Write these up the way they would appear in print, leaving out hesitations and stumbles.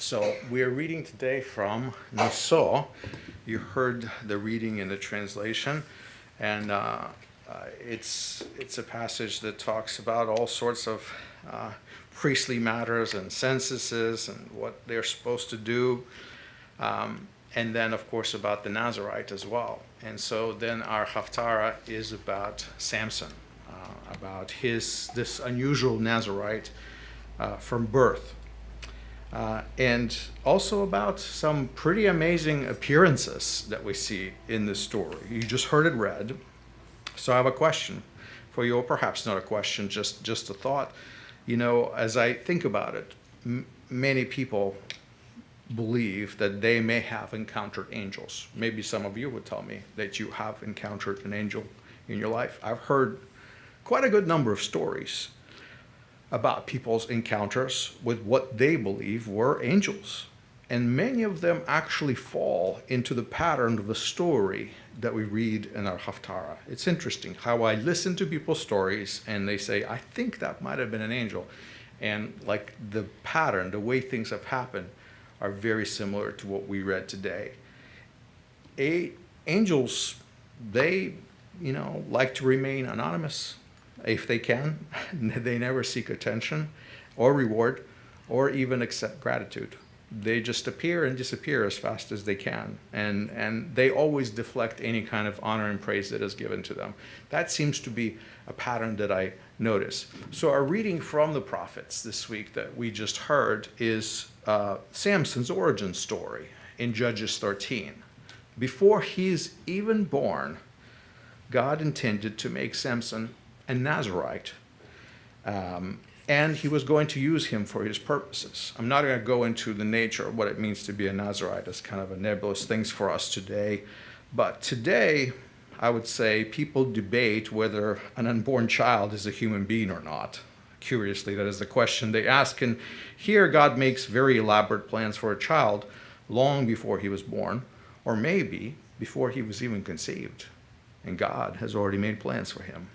So we're reading today from Nasso. You heard the reading in the translation, and it's a passage that talks about all sorts of priestly matters and censuses and what they're supposed to do, and then of course about the Nazarite as well. And so then our Haftarah is about Samson, about this unusual Nazarite from birth. And also about some pretty amazing appearances that we see in this story. You just heard it read. So I have a question for you, or perhaps not a question, just a thought. You know, as I think about it, many people believe that they may have encountered angels. Maybe some of you would tell me that you have encountered an angel in your life. I've heard quite a good number of stories about people's encounters with what they believe were angels. And many of them actually fall into the pattern of the story that we read in our Haftarah. It's interesting how I listen to people's stories and they say, I think that might have been an angel. And like the pattern, the way things have happened are very similar to what we read today. Angels, they, like to remain anonymous. If they can, they never seek attention or reward or even accept gratitude. They just appear and disappear as fast as they can. And they always deflect any kind of honor and praise that is given to them. That seems to be a pattern that I notice. So our reading from the prophets this week that we just heard is Samson's origin story in Judges 13. Before he's even born, God intended to make Samson a Nazarite, and he was going to use him for his purposes. I'm not going to go into the nature of what it means to be a Nazarite. It's kind of a nebulous thing for us today. But today, I would say people debate whether an unborn child is a human being or not. Curiously, that is the question they ask. And here God makes very elaborate plans for a child long before he was born, or maybe before he was even conceived. And God has already made plans for him.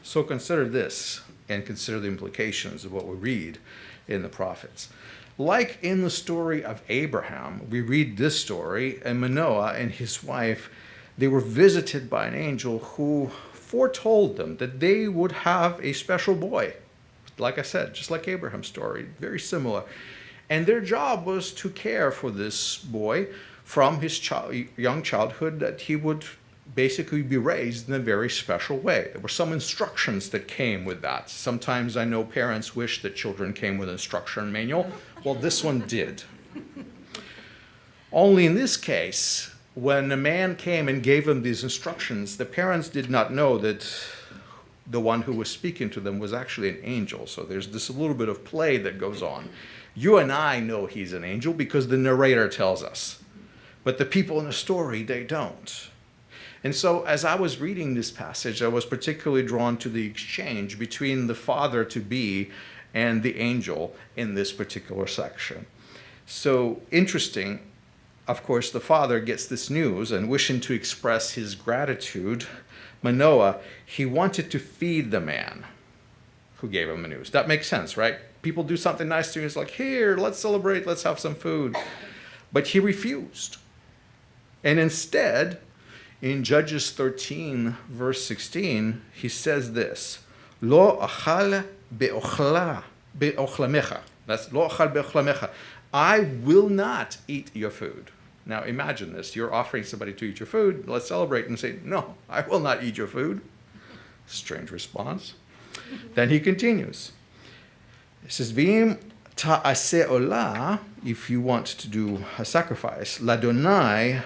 So consider this and consider the implications of what we read in the prophets. Like in the story of Abraham, we read this story, and Manoah and his wife, they were visited by an angel who foretold them that they would have a special boy. Like I said, just like Abraham's story, very similar. And their job was to care for this boy from his young childhood, that he would basically be raised in a very special way. There were some instructions that came with that. Sometimes I know parents wish that children came with an instruction manual. Well, this one did. Only in this case, when a man came and gave them these instructions, the parents did not know that the one who was speaking to them was actually an angel. So there's this little bit of play that goes on. You and I know he's an angel because the narrator tells us. But the people in the story, they don't. And so as I was reading this passage, I was particularly drawn to the exchange between the father-to-be and the angel in this particular section. So interesting, of course, the father gets this news, and wishing to express his gratitude, Manoah, he wanted to feed the man who gave him the news. That makes sense, right? People do something nice to you, it's like, here, let's celebrate, let's have some food. But he refused. And instead, in Judges 13, verse 16, he says this, Lo achal be'ochlamecha. That's lo achal be'ochlamecha. I will not eat your food. Now imagine this. You're offering somebody to eat your food. Let's celebrate and say, no, I will not eat your food. Strange response. Then he continues. He says, V'im ta'aseh olah, if you want to do a sacrifice, ladonai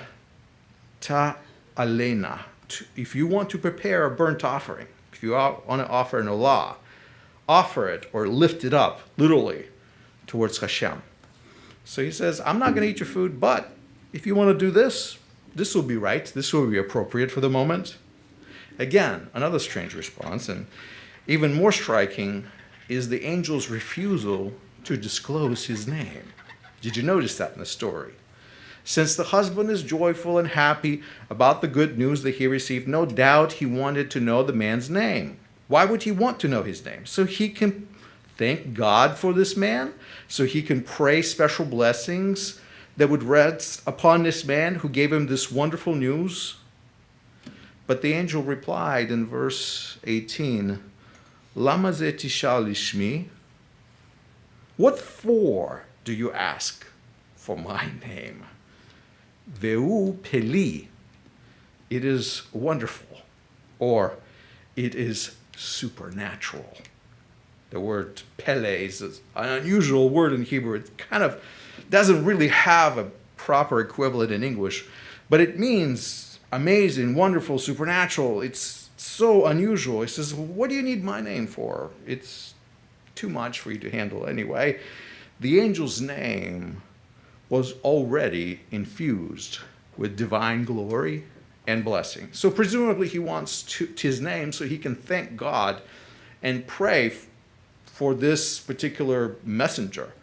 ta'alena. If you want to prepare a burnt offering, if you want to offer an olah, offer it or lift it up, literally, towards Hashem. So he says, I'm not going to eat your food, but if you want to do this, this will be right. This will be appropriate for the moment. Again, another strange response, and even more striking is the angel's refusal to disclose his name. Did you notice that in the story? Since the husband is joyful and happy about the good news that he received, no doubt he wanted to know the man's name. Why would he want to know his name? So he can thank God for this man so he can pray special blessings that would rest upon this man who gave him this wonderful news? But the angel replied in verse 18, Lama ze tishal lishmi? What for do you ask for my name? Veu peli. It is wonderful, or it is supernatural. The word pele is an unusual word in Hebrew. It kind of doesn't really have a proper equivalent in English, but it means amazing, wonderful, supernatural. It's so unusual. He says, what do you need my name for? It's too much for you to handle anyway. The angel's name was already infused with divine glory and blessing. So presumably he wants his name so he can thank God and pray for this particular messenger.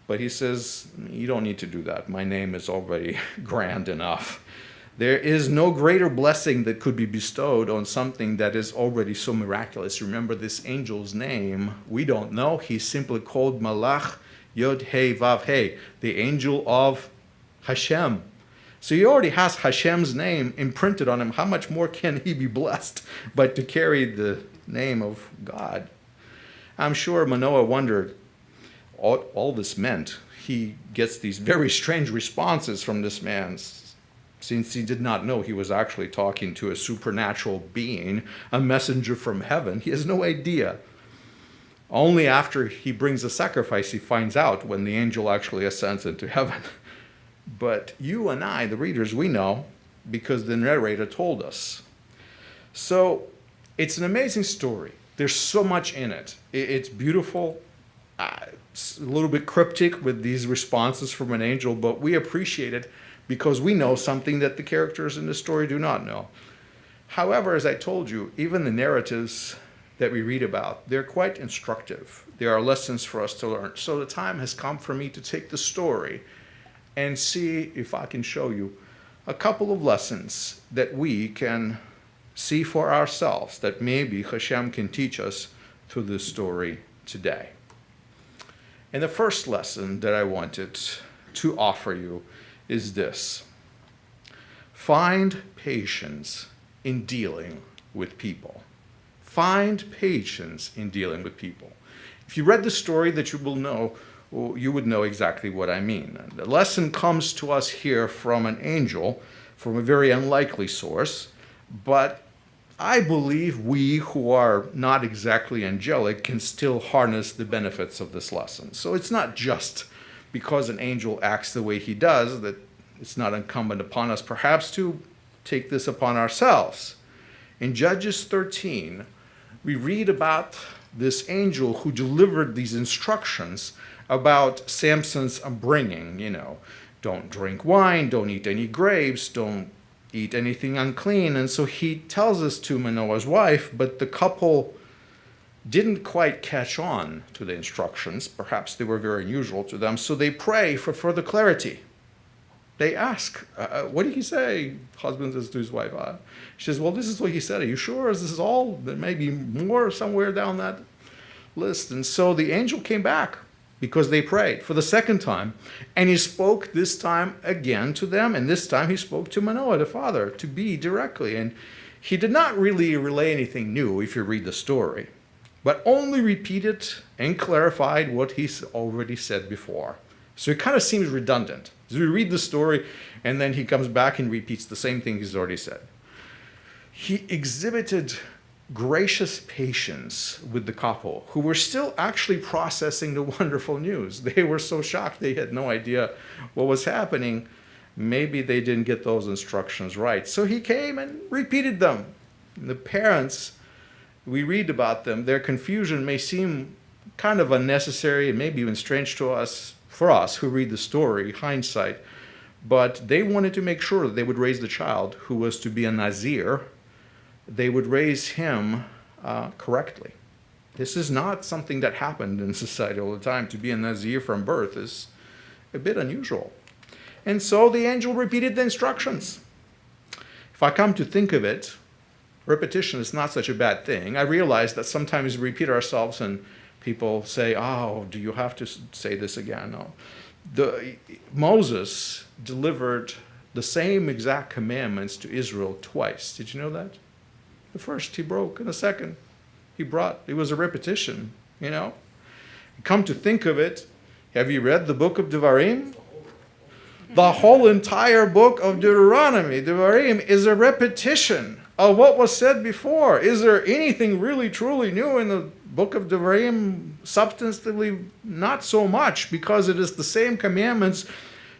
But he says, you don't need to do that. My name is already grand enough. There is no greater blessing that could be bestowed on something that is already so miraculous. Remember, this angel's name, we don't know. He's simply called Malach Yod He Vav He, the angel of Hashem. So he already has Hashem's name imprinted on him. How much more can he be blessed but to carry the name of God? I'm sure Manoah wondered all this meant. He gets these very strange responses from this man, since he did not know he was actually talking to a supernatural being, a messenger from heaven. He has no idea. Only after he brings a sacrifice, he finds out when the angel actually ascends into heaven. But you and I, the readers, we know because the narrator told us. So it's an amazing story. There's so much in it. It's beautiful. It's a little bit cryptic with these responses from an angel, but we appreciate it because we know something that the characters in the story do not know. However, as I told you, even the narratives that we read about, they're quite instructive. There are lessons for us to learn. So the time has come for me to take the story and see if I can show you a couple of lessons that we can see for ourselves, that maybe Hashem can teach us through this story today. And the first lesson that I wanted to offer you is this: find patience in dealing with people. Find patience in dealing with people. If you read the story, that you will know, you would know exactly what I mean. The lesson comes to us here from an angel, from a very unlikely source, but I believe we who are not exactly angelic can still harness the benefits of this lesson. So it's not just because an angel acts the way he does that it's not incumbent upon us perhaps to take this upon ourselves. In Judges 13, we read about this angel who delivered these instructions about Samson's upbringing. Don't drink wine, don't eat any grapes, don't eat anything unclean. And so he tells this to Manoah's wife, but the couple didn't quite catch on to the instructions. Perhaps they were very unusual to them. So they pray for further clarity. They ask, what did he say? Husband says to his wife. She says, well, this is what he said. Are you sure? Is this all? There may be more somewhere down that list. And so the angel came back because they prayed for the second time. And he spoke this time again to them. And this time he spoke to Manoah, the father, to be directly. And he did not really relay anything new if you read the story, but only repeated and clarified what he's already said before. So it kind of seems redundant. So we read the story, and then he comes back and repeats the same thing he's already said. He exhibited gracious patience with the couple, who were still actually processing the wonderful news. They were so shocked they had no idea what was happening. Maybe they didn't get those instructions right. So he came and repeated them. And the parents, we read about them, their confusion may seem kind of unnecessary and maybe even strange to us, for us who read the story, hindsight, but they wanted to make sure that they would raise the child who was to be a Nazir. They would raise him correctly. This is not something that happened in society all the time. To be a Nazir from birth is a bit unusual. And so the angel repeated the instructions. If I come to think of it, repetition is not such a bad thing. I realize that sometimes we repeat ourselves and People say, oh, do you have to say this again? No. Moses delivered the same exact commandments to Israel twice. Did you know that? The first he broke, and the second he brought. It was a repetition, you know. Come to think of it, have you read the book of Devarim? The whole entire book of Deuteronomy, Devarim, is a repetition of what was said before. Is there anything really, truly new in the book of Devarim? Substantively, not so much, because it is the same commandments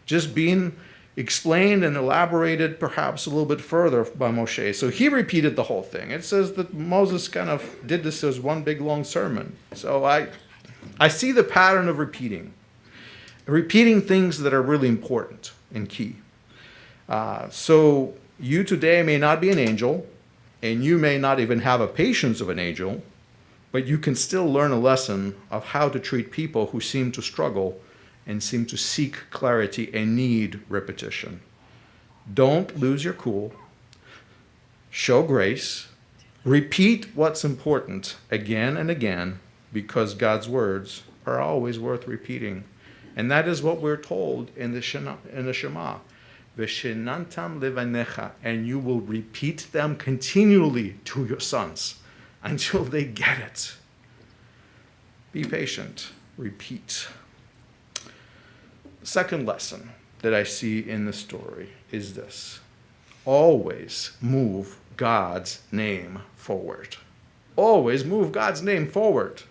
just being explained and elaborated perhaps a little bit further by Moshe. So he repeated the whole thing. It says that Moses kind of did this as one big long sermon. So I see the pattern of repeating things that are really important and key. So you today may not be an angel, and you may not even have a patience of an angel, but you can still learn a lesson of how to treat people who seem to struggle and seem to seek clarity and need repetition. Don't lose your cool. Show grace. Repeat what's important again and again, because God's words are always worth repeating. And that is what we're told in the Shema. V'shenantam levanecha, and you will repeat them continually to your sons until they get it. Be patient. Repeat. Second lesson that I see in the story is this: always move God's name forward. Always move God's name forward.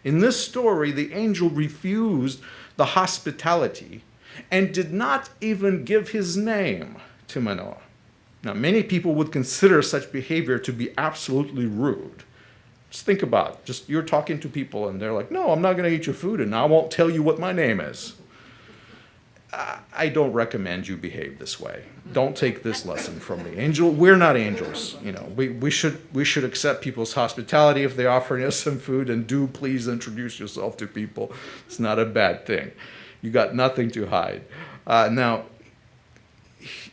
In this story, the angel refused the hospitality and did not even give his name to Manoah. Now, many people would consider such behavior to be absolutely rude. Just think about it. You're talking to people and they're like, no, I'm not going to eat your food and I won't tell you what my name is. I don't recommend you behave this way. Don't take this lesson from the angel. We're not angels. You know, we should accept people's hospitality if they're offering us some food, and do please introduce yourself to people. It's not a bad thing. You got nothing to hide. Now,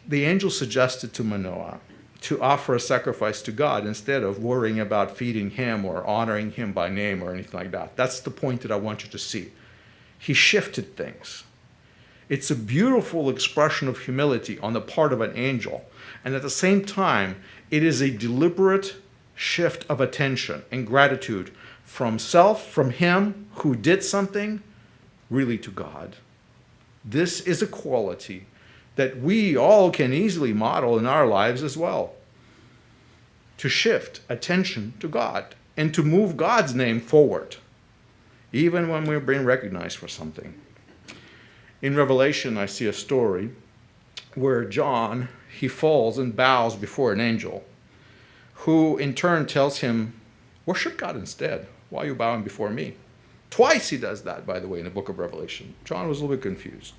the angel suggested to Manoah to offer a sacrifice to God instead of worrying about feeding him or honoring him by name or anything like that. That's the point that I want you to see. He shifted things. It's a beautiful expression of humility on the part of an angel. And at the same time, it is a deliberate shift of attention and gratitude from self, from him who did something, really to God. This is a quality that we all can easily model in our lives as well. To shift attention to God and to move God's name forward, even when we're being recognized for something. In Revelation, I see a story where John, he falls and bows before an angel, who in turn tells him, worship God instead. Why are you bowing before me? Twice he does that, by the way, in the book of Revelation. John was a little bit confused.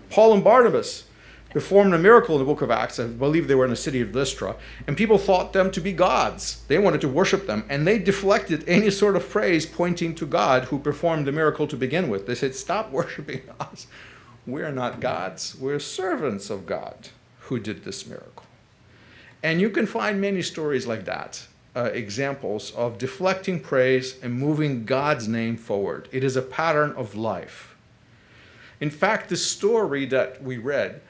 Paul and Barnabas performed a miracle in the book of Acts. I believe they were in the city of Lystra, and people thought them to be gods. They wanted to worship them, and they deflected any sort of praise pointing to God who performed the miracle to begin with. They said, stop worshiping us. We're not gods. We're servants of God who did this miracle. And you can find many stories like that, examples of deflecting praise and moving God's name forward. It is a pattern of life. In fact, the story that we read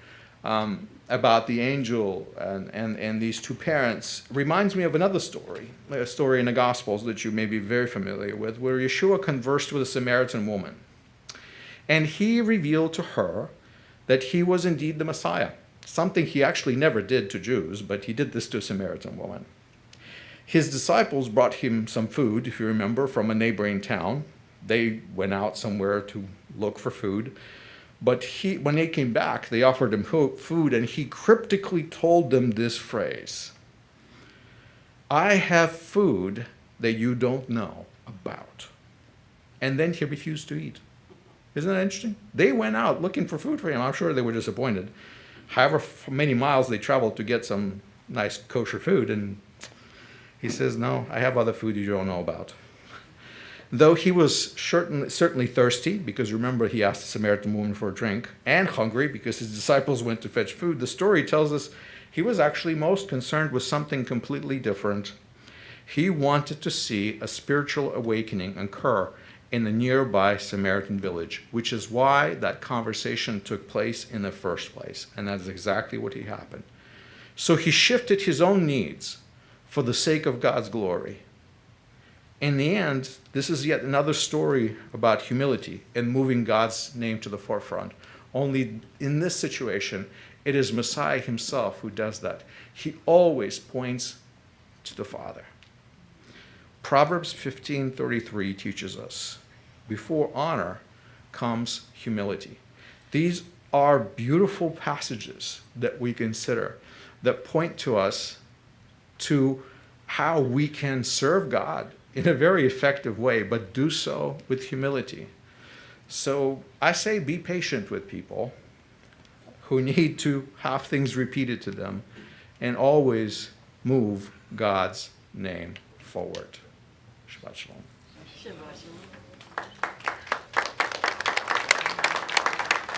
about the angel and these two parents reminds me of another story, a story in the Gospels that you may be very familiar with, where Yeshua conversed with a Samaritan woman. And he revealed to her that he was indeed the Messiah, something he actually never did to Jews, but he did this to a Samaritan woman. His disciples brought him some food, if you remember, from a neighboring town. They went out somewhere to look for food. But when they came back, they offered him food, and he cryptically told them this phrase: I have food that you don't know about. And then he refused to eat. Isn't that interesting? They went out looking for food for him. I'm sure they were disappointed. However many miles they traveled to get some nice kosher food, and he says, no, I have other food you don't know about. Though he was certainly thirsty, because remember he asked the Samaritan woman for a drink, and hungry because his disciples went to fetch food, the story tells us he was actually most concerned with something completely different. He wanted to see a spiritual awakening occur in the nearby Samaritan village, which is why that conversation took place in the first place. And that's exactly what happened. So he shifted his own needs for the sake of God's glory. In the end, this is yet another story about humility and moving God's name to the forefront. Only in this situation, it is Messiah himself who does that. He always points to the Father. Proverbs 15:33 teaches us, before honor comes humility. These are beautiful passages that we consider that point to us to how we can serve God in a very effective way, but do so with humility. So I say be patient with people who need to have things repeated to them and always move God's name forward. Shabbat Shalom. Shabbat shalom.